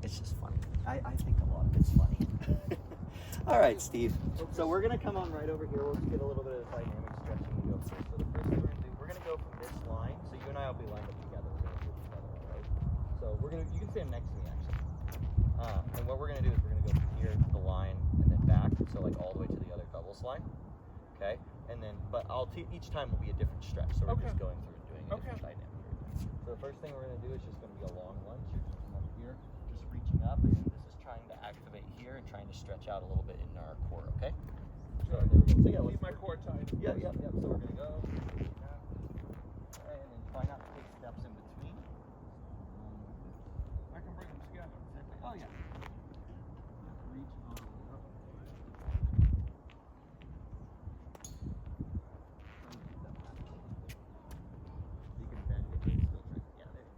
It's just funny. I think a lot of it's funny. All right, Steve. So we're gonna come on right over here. We'll just get a little bit of dynamic stretching to go through. So the first thing we're gonna go from this line. So you and I will be lined up together. We're gonna do it together, all right? So you can stand next to me actually. And what we're gonna do is we're gonna go from here to the line and then back. So like all the way to the other doubles line. Okay. And then, but each time will be a different stretch. So we're just going through and doing a different dynamic. So the first thing we're gonna do is just gonna be a long lunge. You're just gonna come here, just reaching up, and then this is trying to activate here and trying to stretch out a little bit in our core, okay? So there we go. So yeah, keep my core tight. Yeah. So we're gonna go, and then try not to take steps in between. I can bring them together. Oh yeah. Reach all the way up. You can bend it and still try. Yeah, there.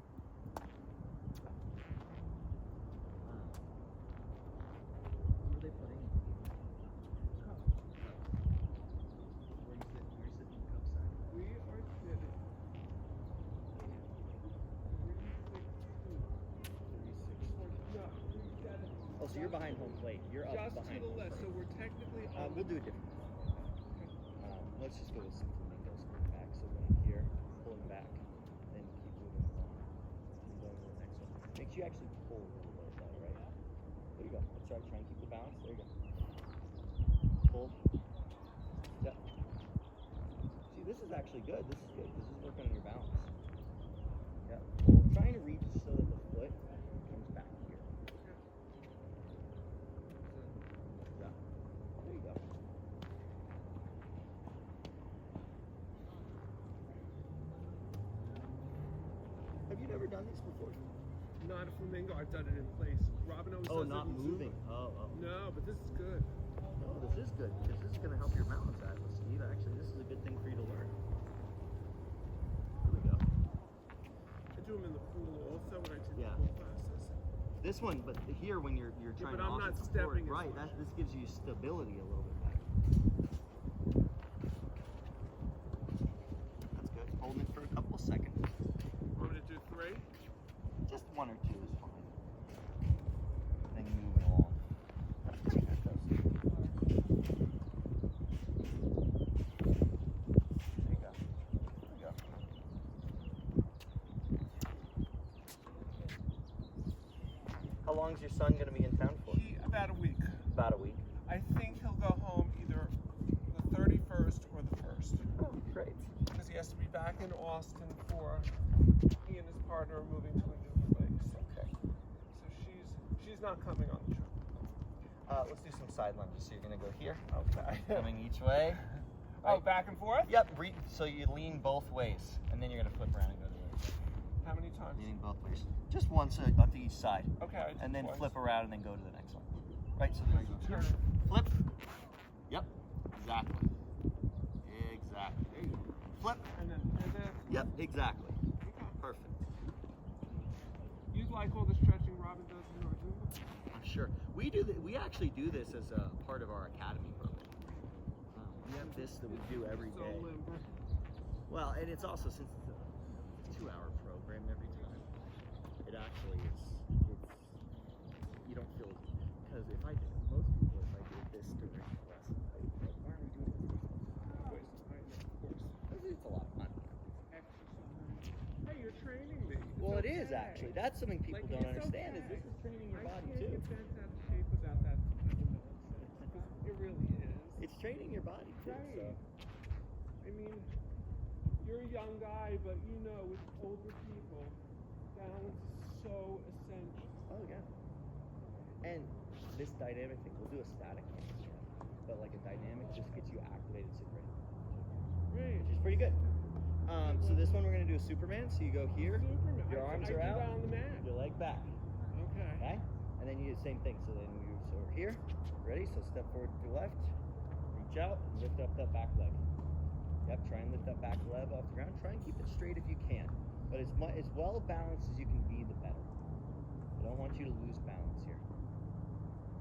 What are they putting? Cups. Where you sit? You're sitting cup side. We are sitting. Oh, so you're behind home plate. You're up just behind to the home left, plate. so we're technically on. We'll do it different. Let's just go with some flamingos going back. So going here, pulling back, then keep moving along. And going to the next one. Make sure you actually pull a little bit though, right? There you go. That's right. Try and keep the balance. There you go. Pull. Yep. See, this is actually good. This is good. This is working on your balance. Yep. Pull. Trying to reach so that the foot comes back here. Yeah. There you go. Have you never done these before? Not a flamingo. I've done it in place. Robin always Oh, does not it in moving. Zumba. Oh. No, but this is good. No, this is good because this is going to help your balance, Atlas. Steve, actually, this is a good thing for you to learn. Here we go. I do them in the pool also when I take the pool classes. This one, but here when you're trying but to I'm not offset stepping forward, as right? much. This gives you stability a little bit back. That's good. Hold it for a couple seconds. Want me to do 3? Just 1 or 2 is fine. Then moving along. That's pretty good, though. There you go. There you go. How long is your son going to be in town for? About a week. About a week. I think he'll go home either the 31st or the 1st. Oh, great. Because he has to be back in Austin for he and his partner are moving to a new place. Okay. So she's not coming on the trip. Let's do some side lunges. So you're going to go here. Okay. Coming each way. Oh, back and forth? Yep. So you lean both ways, and then you're going to flip around and go to the other side. How many times? Leaning both ways. Just once onto each side. Okay. I did And then twice. flip around and then go to the next one. Right, so there you go. Turn. Flip. Yep. Exactly. Exactly. There you go. Flip. And then Yep, exactly. okay. Perfect. You like all the stretching Robin does in our Zumba? I'm sure. We actually do this as a part of our academy program. We have this that we do every So day. limber. Well, and it's also, since it's a 2-hour program every time, it actually is, you don't feel, because most people, if I did this during a lesson, I'd be like, why are we doing this? Waste of time, of course. Because it's a lot of money. Exercise. Hey, you're training me. It's Well, it okay. is actually. That's something people Like, don't it's understand, okay. is this is training your body I too. can't get bent out of shape without that type of nonsense. Because it really is. It's training your body too. Right. So. I mean, you're a young guy, but you know, with older people, balance is so essential. Oh yeah. And this dynamic thing, we'll do a static one, but like a dynamic just gets you activated super, Right. which is pretty good. So this one we're gonna do a Superman. So you go here, Superman. your arms are I out, do that on the mat. your leg back, Okay. okay? And then you do the same thing. So then we're here, ready? So step forward to the left, reach out, and lift up that back leg. Yep, try and lift that back leg off the ground. Try and keep it straight if you can, but as well balanced as you can be, the better. I don't want you to lose balance here.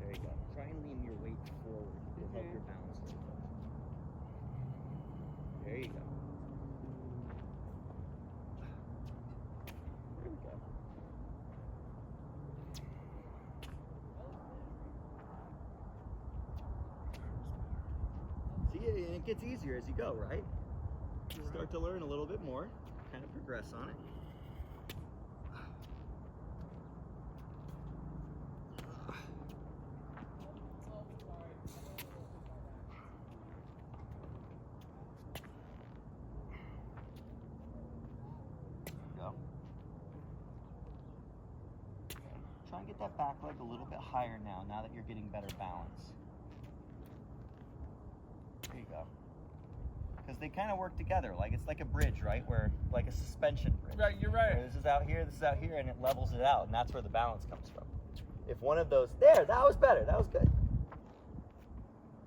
There you go. Try and lean your weight forward. It'll help your balance a little bit. There you go. There we go. it gets easier as you go, right? You start to learn a little bit more, kind of progress on it. Try and get that back leg a little bit higher now that you're getting better balance. There you go. Because they kind of work together, like it's like a bridge, right? Where, like a suspension bridge. Right, you're right. Where this is out here, and it levels it out, and that's where the balance comes from. If one of those, there, that was better, that was good.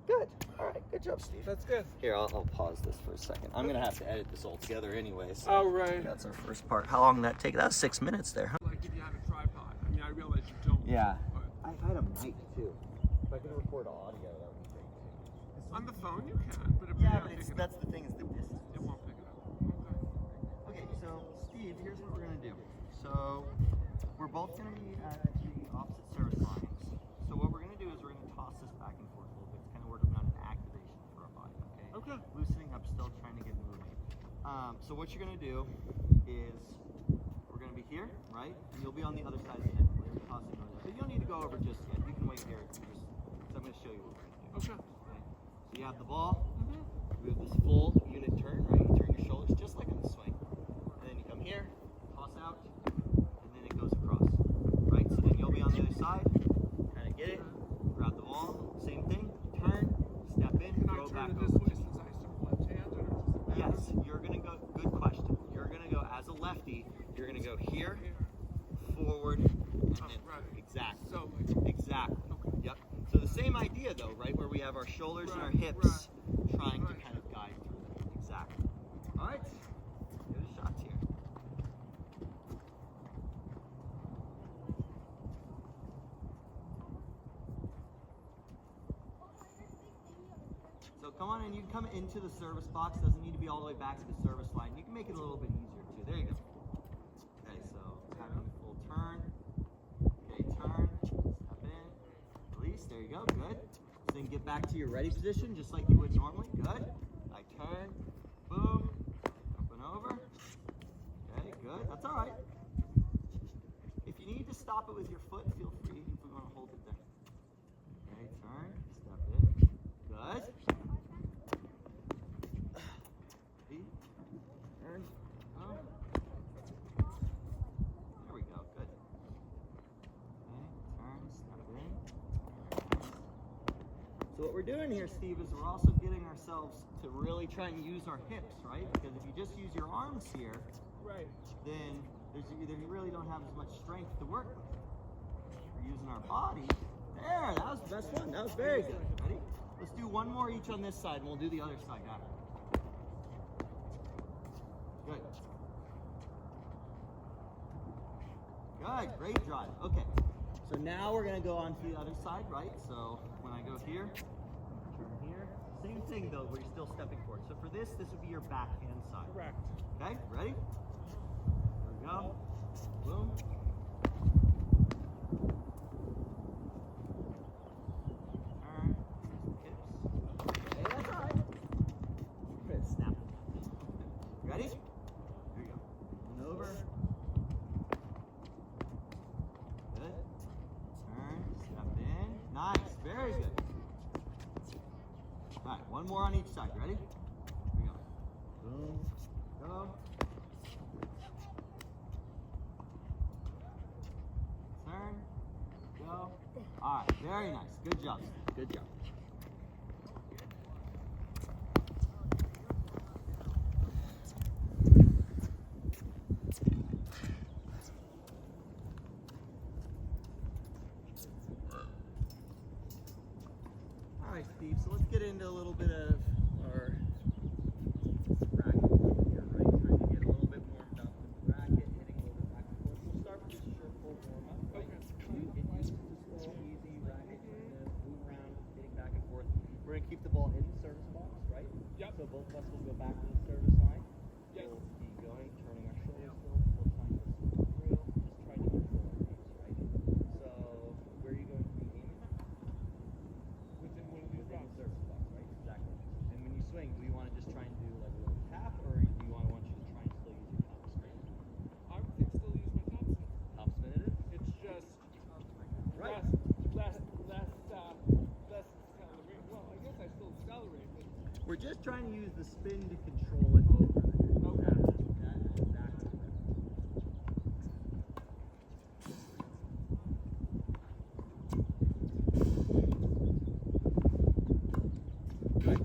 Good, all right, good job, Steve. That's good. Here, I'll pause this for a second. I'm gonna have to edit this all together anyway, so. Oh, right. That's our first part. How long did that take? That was 6 minutes there, huh? Like if you had a tripod. I mean, I realize you don't. Yeah. But I had a mic too. If I could record audio, that would be great too. on the phone you can, but if you Yeah, don't but pick it that's up, the thing is the distance. it won't pick it up. Okay, so Steve, here's what we're gonna do. So we're both gonna be at the opposite service lines. So what we're gonna do is we're gonna toss this back and forth a little bit. It's kind of working on an activation for our body. Okay. Okay. Loosening up, still trying to get moving. So what you're gonna do is we're gonna be here, right? And you'll be on the other side of the net. We're gonna be tossing those. So you don't need to go over just yet. You can wait here. So I'm gonna show you what we're gonna do. Okay. So you have the ball. We have this full unit turn, right? You turn your shoulders just like in the swing. And then you come here, toss out, and then it goes across. Right? So then you'll be on the other side, kind of get it, grab the ball, same thing, turn, step in, Can I throw turn back it this over. way since I start left-handed, or does it matter? Yes, you're gonna go, good question. You're gonna go, as a lefty, you're gonna go here, forward, and then right. exactly. So, like, Exactly. okay. Yep. So the same idea though, right? Where we have our shoulders and our Right, hips trying to right. kind of guide through them. Exactly. All right. Good shots here. So come on in, you can come into the service box. Doesn't need to be all the way back to the service line. You can make it a little bit easier too. There you go. Okay, so having a full turn. Okay, turn, step in, release, there you go, good. Then get back to your ready position just like you would normally, good. I turn, boom, up and over. Okay, good, that's all right. If you need to stop it with your foot, feel free if we want to hold it there. Okay, turn, step in, good. Ready, turn, boom. There we go, good. Turn, step in. So what we're doing here, Steve, is we're also getting ourselves to really try and use our hips, right? Because if you just use your arms here, right. then you really don't have as much strength to work with. We're using our body. There, that was the best one. That was very good. Ready? Let's do one more each on this side, and we'll do the other side after. Good. Good, great drive. Okay, so now we're gonna go on to the other side, right? So when I go here, turn here. Same thing though, where you're still stepping forward. So for this would be your backhand side. Correct. Okay, ready? Here we go. Boom. Turn. Hips. Okay, that's all right. Good, snap. Ready? Here we go. And over. Good. Turn, step in. Nice, very good. All right, one more on each side. Ready? Here we go. Boom. Go. Turn. Go. All right, very nice. Good job. Good job. All right, Steve, so let's get into a little bit of our racket here, right? Trying to get a little bit warmed up with the racket, hitting a little bit back and forth. We'll start with just a short full warm-up, right? Get used to the slow, easy racket, kind of move around, hitting back and forth. We're going to keep the ball in the service box, right? Yep. So both of us will go back to the service line. Yes. We'll be going, turning our shoulders still trying to slip through, just trying to control our pace, right? So where are you going to be aiming? Within one of these Within the boxes. service box, right? Exactly. And when you swing, just trying to use the spin to control it over. That's exactly right. Good.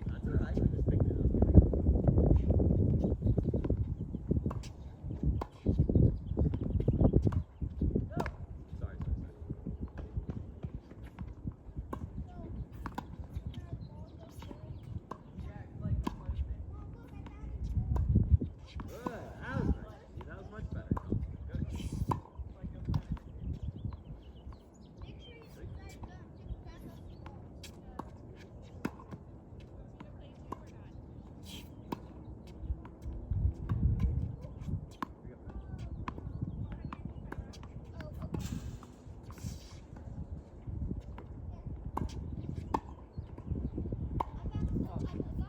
That's all right. We just picked it up. Sorry. Good. That was nice. That was much better. Good.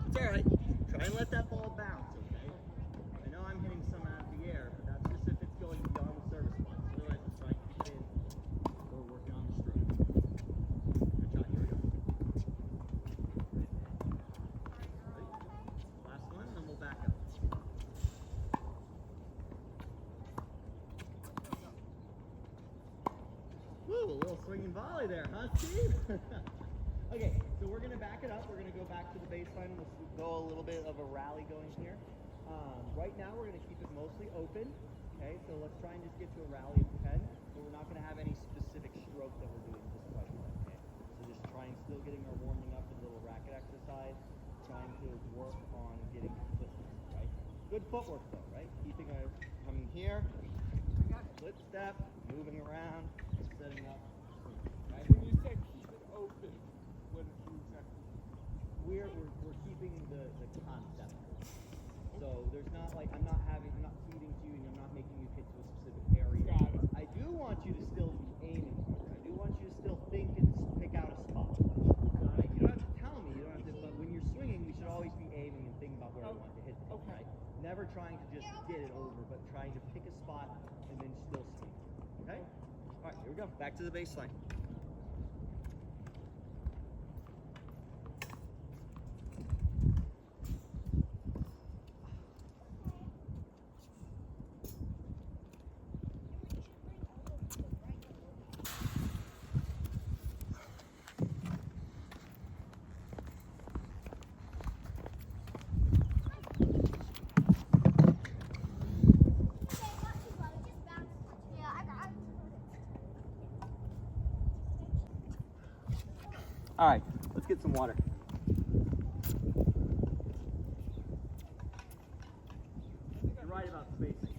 It's all right. Try and let that ball bounce, okay? I know I'm hitting some out of the air, but that's just if it's going beyond the service line. Otherwise, it's trying to keep it in. We're working on the stroke. Good shot. Here we go. Ready? Last one, and then we'll back up. Woo, a little swinging volley there, huh, Steve? Okay, so we're going to back it up. We're going to go back to the baseline. We'll go a little bit of a rally going here. Right now, we're going to keep it mostly open. Okay, so let's try and just get to a rally of 10. But we're not going to have any specific stroke that we're doing just quite yet. Okay, so just trying, still getting our warming up with a little racket exercise. Trying to work on getting consistent, right? Good footwork though, right? Keeping our coming here, split step, moving around, setting up. Right? When you say keep it open, what did you exactly mean? We're keeping the concept. So there's not like I'm not feeding to you and I'm not making you hit to a specific area. Got it. I do want you to still be aiming here. I do want you to still think and pick out a spot. Right? You don't have to tell me, you don't have to, but when you're swinging, we should always be aiming and thinking about where we want to hit things, Okay. right? Never trying to just get it over, but trying to pick a spot and then still swing. Okay? All right, here we go. Back to the baseline. All right, let's get some water. You're right about spacing.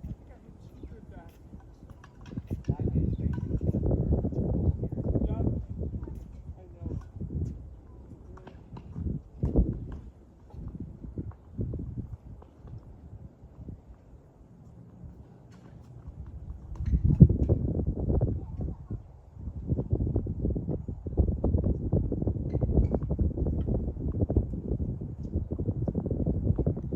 I think I hit 2 back. Backhand spacing. Yup. I know.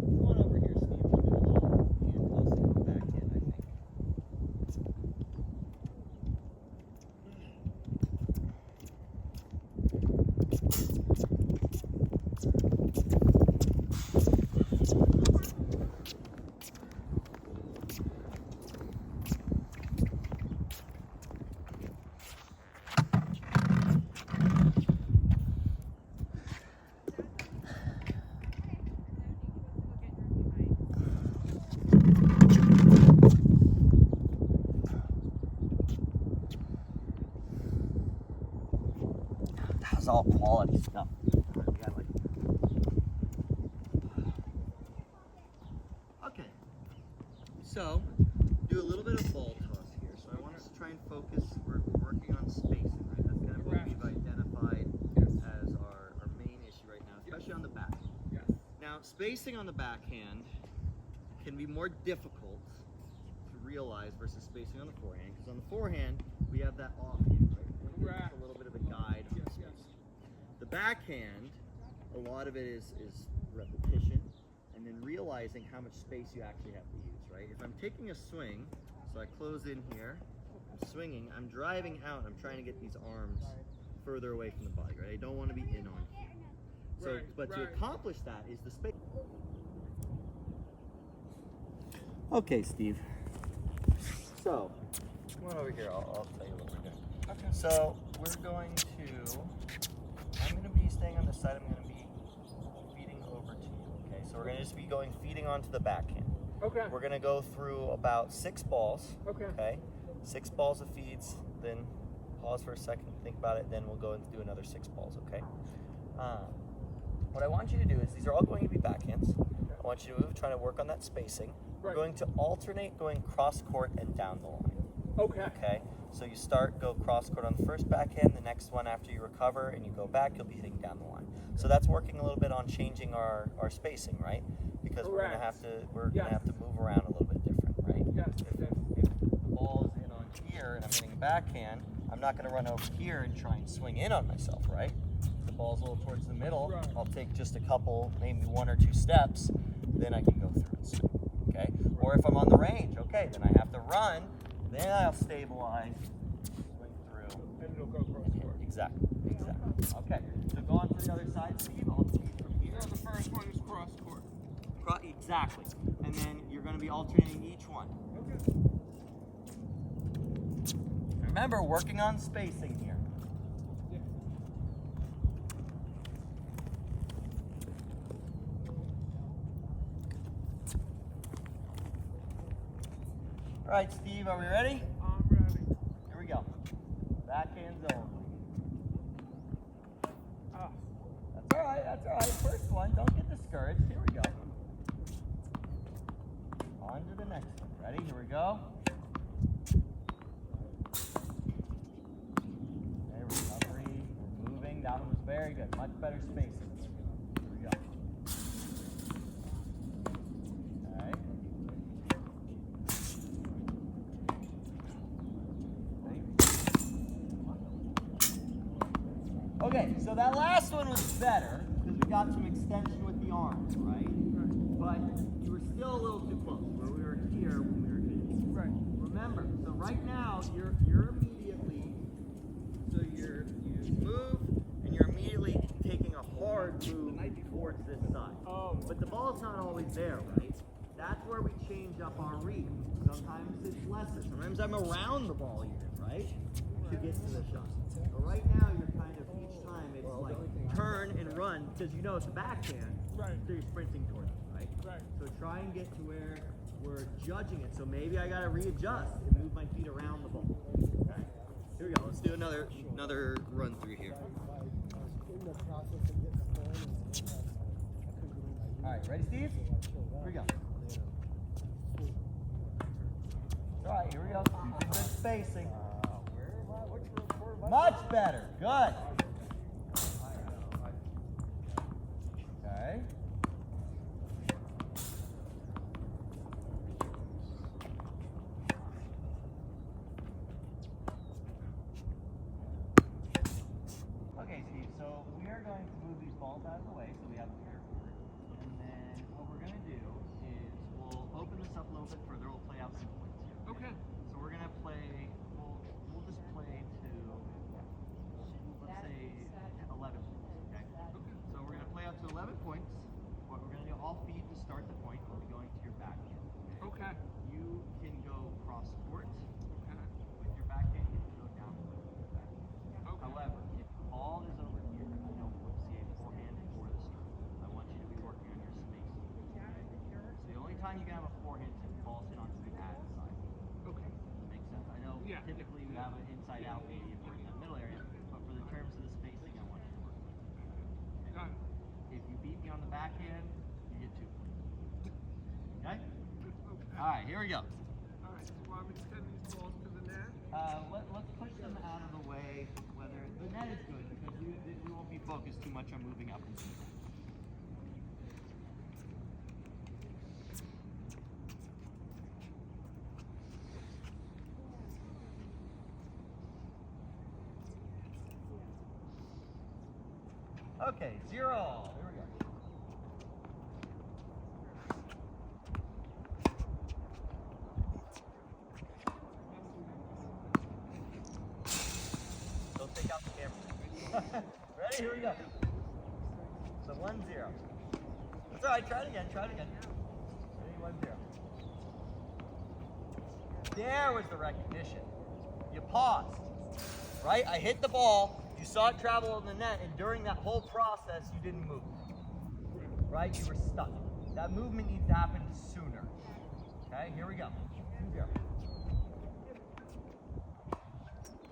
Come on over here, Steve. We'll do a little hand tossing on the backhand, I think. That was all quality stuff. We got like... Okay. So, do a little bit of ball toss here. So I want us to try and focus. We're working on spacing, right? That's kind of what we've identified as our main issue right now, especially on the back. Yes. Now, spacing on the backhand can be more difficult to realize versus spacing on the forehand. Because on the forehand, we have that offhand, right? Correct. A little bit of a guide on Yes, the yes. spacing. The backhand, a lot of it is repetition and then realizing how much space you actually have to use, right? If I'm taking a swing, so I close in here, I'm swinging, I'm driving out, I'm trying to get these arms further away from the body, right? I don't want to be in on you. So, Right, but to right. accomplish that is the space. Okay, Steve. So, come on over here. I'll tell you what we're doing. Okay. So, we're going to, I'm going to be staying on this side. I'm going to be feeding over to you, okay? So we're going to just be going feeding onto the backhand. Okay. We're going to go through about 6 balls, Okay. okay? 6 balls of feeds, then pause for a second, think about it, then we'll go and do another 6 balls, okay? What I want you to do is, these are all going to be backhands. I want you to move, trying to work on that spacing. We're going to alternate going cross court and down the line. Okay. Okay, so you start, go cross court on the first backhand, the next one after you recover and you go back, you'll be hitting down the line. So that's working a little bit on changing our spacing, right? Because we're gonna have to move around a little bit different, right? Yes. If the ball is in on here and I'm hitting a backhand, I'm not gonna run over here and try and swing in on myself, right? If the ball's a little towards the middle, Right. I'll take just a couple, maybe 1 or 2 steps, then I can go through and swing, okay? Or if I'm on the range, okay, then I have to run, then I'll stabilize, swing through. And it'll go cross court. Exactly. Okay, so go on to the other side, Steve. I'll feed from here. So the first one is cross court. Exactly. And then you're going to be alternating each one. Okay. Remember, working on spacing here. Yeah. All right, Steve, are we ready? I'm ready. Here we go. Backhands only. Ah. That's all right. First one, don't get discouraged. Here we go. On to the next one. Ready? Here we go. Okay, recovery. We're moving. That one was very good. Much better spacing. Here we go. Okay. Okay, so that last one was better because we got some extension with the arms, right? But you were still a little too close where we were here when we were hitting. Right. Remember, so right now you're immediately, so you move and you're immediately taking a hard move towards this side. Oh. But the ball's not always there, right? That's where we change up our read. Sometimes it's lesser. Sometimes I'm around the ball even, right? To get to the shot. But right now you're kind of, each time it's like turn and run because you know it's a backhand. Right. So you're sprinting towards it, right? Right. So try and get to where we're judging it. So maybe I gotta readjust and move my feet around the ball. Okay. Here we go. Let's do another run through here. All right, ready, Steve? Here we go. All right, here we go. Good spacing. Much better. Good. Okay. Okay, Steve, so we are going to move these balls out of the way so we have a fair court. And then what we're going to do is we'll open this up a little bit further. We'll play out some points here. Okay. So we're going to play, we'll just play to, let's say, 11 points, okay? So we're going to play out to 11 points. What we're going to do, I'll feed to start the point. We'll be going to your backhand. Okay. You can go cross court. Okay. With your backhand, you can go down with your backhand. Okay. However, if the ball is over here, I don't see a forehand or the serve. I want you to be working on your spacing. Okay? So the only time you can have a forehand is if the ball's hit onto the ad side. Okay. Makes sense? I know Yeah. typically you have an inside out maybe if you're in the middle area, but for the terms of the spacing, I want you to work with it. Got it. If you beat me on the backhand, you get 2 points. Okay? Okay. All right, here we go. All right. So while we send these balls to the net. Let's push them out of the way. Whether the net is good because we won't be focused too much on moving up into the net. Okay, 0. Here we go. Don't take out the camera. Ready? Here we go. So 1-0. That's all right. Try it again. Ready? 1-0. There was the recognition. You paused, right? I hit the ball. You saw it travel in the net, and during that whole process, you didn't move. Right? You were stuck. That movement needs to happen sooner. Okay, here we go. 2-0.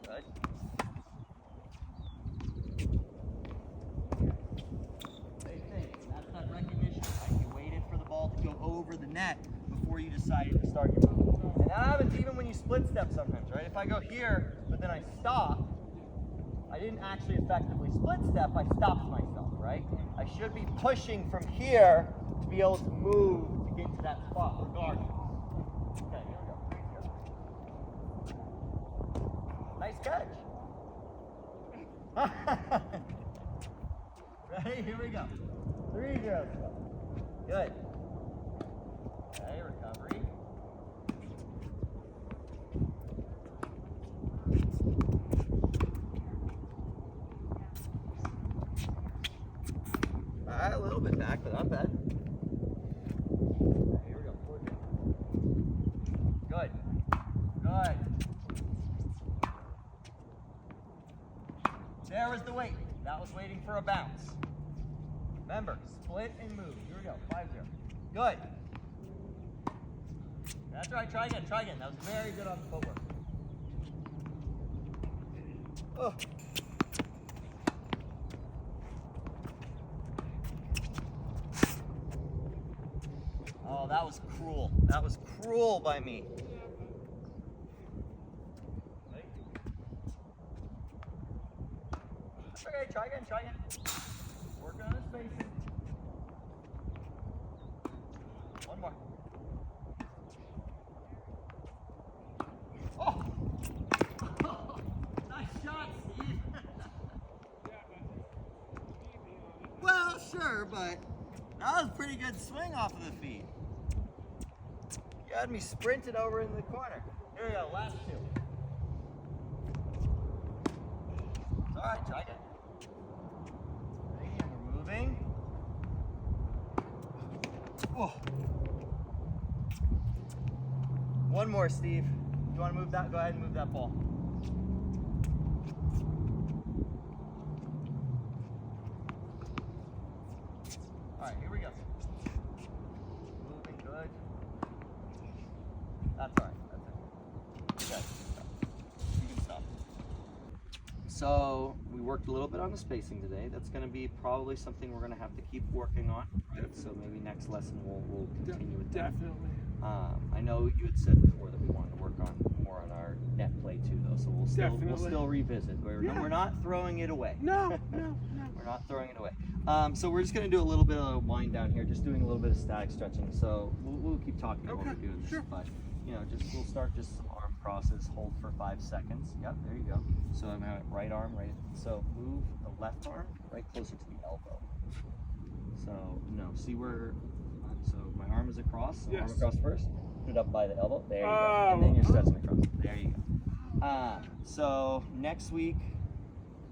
Good. Same thing. That's that recognition. Right? You waited for the ball to go over the net before you decided to start your movement. And that happens even when you split step sometimes, right? If I go here, but then I stop, I didn't actually effectively split step, I stopped myself, right? I should be pushing from here to be able to move to get to that spot regardless. Okay, here we go. Nice catch. Ready? Here we go. 3-0. Good. Okay, recovery. A little bit back, but not bad. Okay, here we go. 4-0. Good. Good. There was the wait. That was waiting for a bounce. Remember, split and move. Here we go. 5-0. Good. That's right. Try again. That was very good on the footwork. Oh. Oh, that was cruel. That was cruel by me. Okay, try again. Working on his spacing. One more. Oh! Nice shot, Steve. Well, sure, but that was a pretty good swing off of the feet. You had me sprinted over in the corner. Here we go, last two. It's all right, try again. Ready, and we're moving. Oh. One more, Steve. You want to move that? Go ahead and move that ball. All right, here we go. Moving good. That's all right. That's it. Okay. You can stop. So we worked a little bit on the spacing today. That's going to be probably something we're going to have to keep working on. Right? So maybe next lesson we'll continue with that. Definitely. I know you had said before that we wanted to work on more on our net play too, though. So we'll still revisit. We're not throwing it away. No. We're not throwing it away. So we're just going to do a little bit of a wind down here, just doing a little bit of static stretching. So we'll keep talking while we're doing this. Sure. But we'll start just some arm crosses. Hold for 5 seconds. Yep, there you go. So I'm having right arm right. So move the left arm right closer to the elbow. So see where. So my arm is across. So arm across first. Put it up by the elbow. There you go. And then you're stretching across. There you go. So next week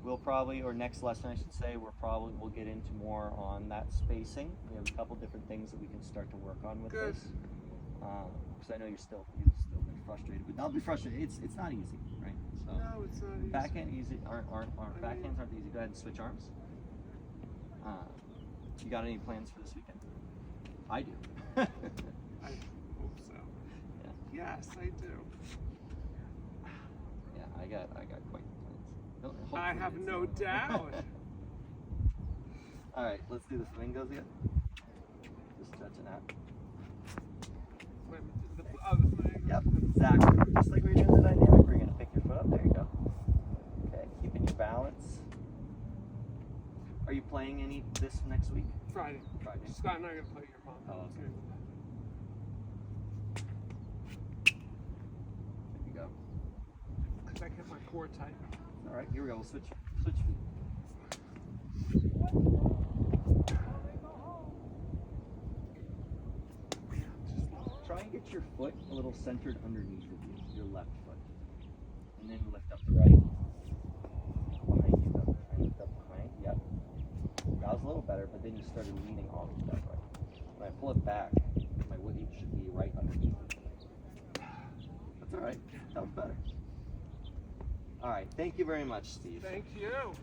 we'll probably, or next lesson I should say, we'll get into more on that spacing. We have a couple different things that we can start to work on with this. Because I know you've still been frustrated, but don't be frustrated. It's not easy, right? So No, it's not easy. Backhand easy. Backhands aren't easy. Go ahead and switch arms. You got any plans for this weekend? I do. I hope so. Yeah. Yes, I do. Yeah, I got quite the plans. I have no doubt. All right, let's do the flamingos again. Just stretching out. The other thing. Yep, exactly. Just like we were doing the dynamic, we're gonna pick your foot up. There you go. Okay, keeping your balance. Are you playing any this next week? Friday. Scott and I are gonna play your mom. Oh, okay. There you go. I kept my core tight. All right, here we go. We'll switch feet. Try and get your foot a little centered underneath of you, your left foot, and then lift up the right. Behind you, though. Lift up little better, but then you started leaning all the way that way. When I pull it back, my weight should be right underneath it. That's all right. That was better. All right. Thank you very much, Steve. Thank you.